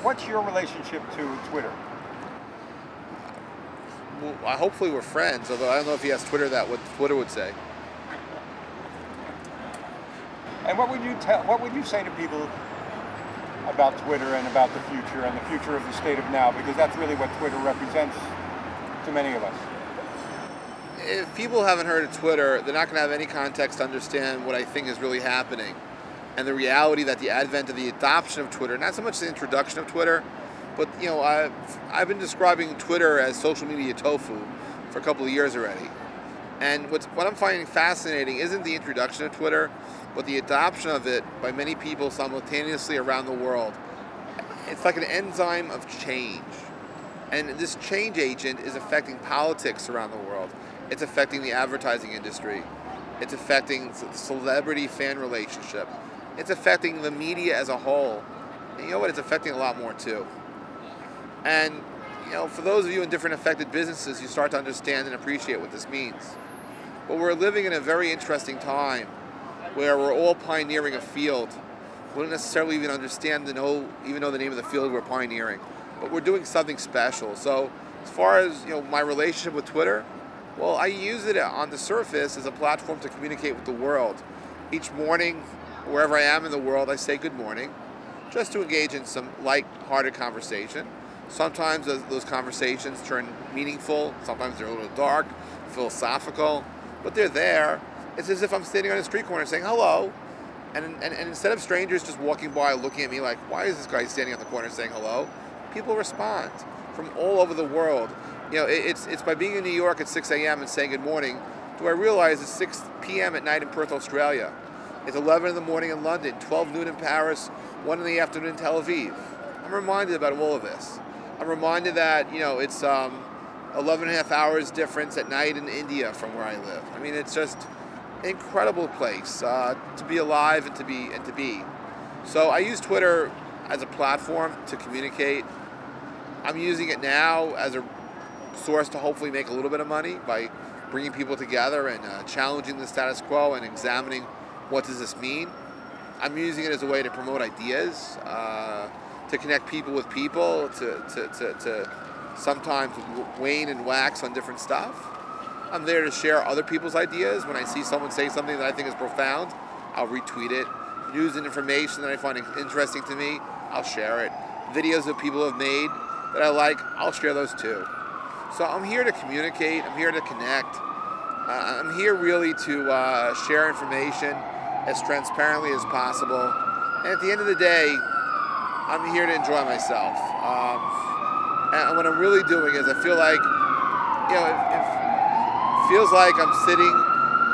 What's your relationship to Twitter? Well, hopefully we're friends, although I don't know if he has Twitter that what Twitter would say. And what would you say to people about Twitter and about the future and the future of the state of now? Because that's really what Twitter represents to many of us. If people haven't heard of Twitter, they're not going to have any context to understand what I think is really happening. And the reality that the advent of the adoption of Twitter, not so much the introduction of Twitter, but I've been describing Twitter as social media tofu for a couple of years already. And what I'm finding fascinating isn't the introduction of Twitter, but the adoption of it by many people simultaneously around the world. It's like an enzyme of change. And this change agent is affecting politics around the world. It's affecting the advertising industry. It's affecting the celebrity-fan relationship. It's affecting the media as a whole. And you know what? It's affecting a lot more too. And for those of you in different affected businesses, you start to understand and appreciate what this means. But we're living in a very interesting time where we're all pioneering a field. We don't necessarily even understand even know the name of the field we're pioneering, but we're doing something special. So as far as my relationship with Twitter, well, I use it on the surface as a platform to communicate with the world. Each morning, wherever I am in the world, I say good morning, just to engage in some light-hearted conversation. Sometimes those conversations turn meaningful, sometimes they're a little dark, philosophical, but they're there. It's as if I'm standing on a street corner saying hello, and instead of strangers just walking by looking at me like, why is this guy standing on the corner saying hello? People respond from all over the world. It's by being in New York at 6 a.m. and saying good morning, do I realize it's 6 p.m. at night in Perth, Australia. It's 11 in the morning in London, 12 noon in Paris, 1 in the afternoon in Tel Aviv. I'm reminded about all of this. I'm reminded that, it's 11 and a half hours difference at night in India from where I live. I mean, it's just an incredible place to be alive and to be. So I use Twitter as a platform to communicate. I'm using it now as a source to hopefully make a little bit of money by bringing people together and challenging the status quo and examining what does this mean. I'm using it as a way to promote ideas, to connect people with people, to sometimes wane and wax on different stuff. I'm there to share other people's ideas. When I see someone say something that I think is profound, I'll retweet it. News and information that I find interesting to me, I'll share it. Videos that people have made that I like, I'll share those too. So I'm here to communicate, I'm here to connect. I'm here really to share information as transparently as possible. And at the end of the day, I'm here to enjoy myself. And what I'm really doing is I feel like, it feels like I'm sitting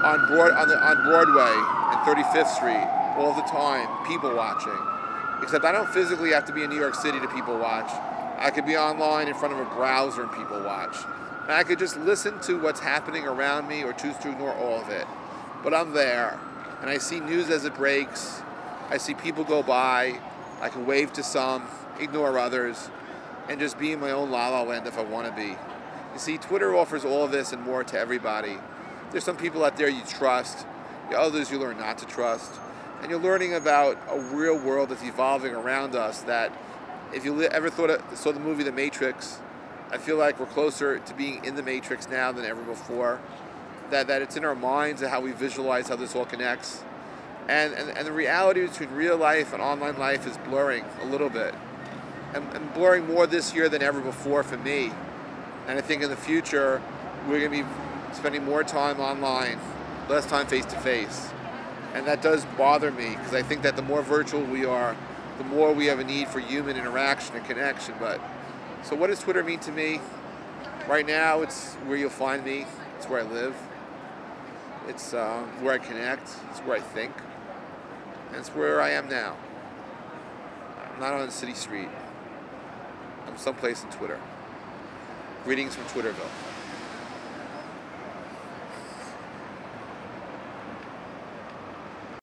on Broadway and 35th Street all the time, people watching. Except I don't physically have to be in New York City to people watch. I could be online in front of a browser and people watch. And I could just listen to what's happening around me or choose to ignore all of it. But I'm there, and I see news as it breaks. I see people go by. I can wave to some, ignore others, and just be in my own la-la land if I want to be. You see, Twitter offers all of this and more to everybody. There's some people out there you trust, others you learn not to trust, and you're learning about a real world that's evolving around us that if you ever saw the movie The Matrix, I feel like we're closer to being in the Matrix now than ever before. That it's in our minds and how we visualize how this all connects. And the reality between real life and online life is blurring a little bit. And blurring more this year than ever before for me. And I think in the future, we're going to be spending more time online, less time face-to-face. And that does bother me, because I think that the more virtual we are, the more we have a need for human interaction and connection. But so what does Twitter mean to me? Right now, it's where you'll find me. It's where I live. It's where I connect. It's where I think. And it's where I am now. I'm not on a city street. I'm someplace in Twitter. Greetings from Twitterville.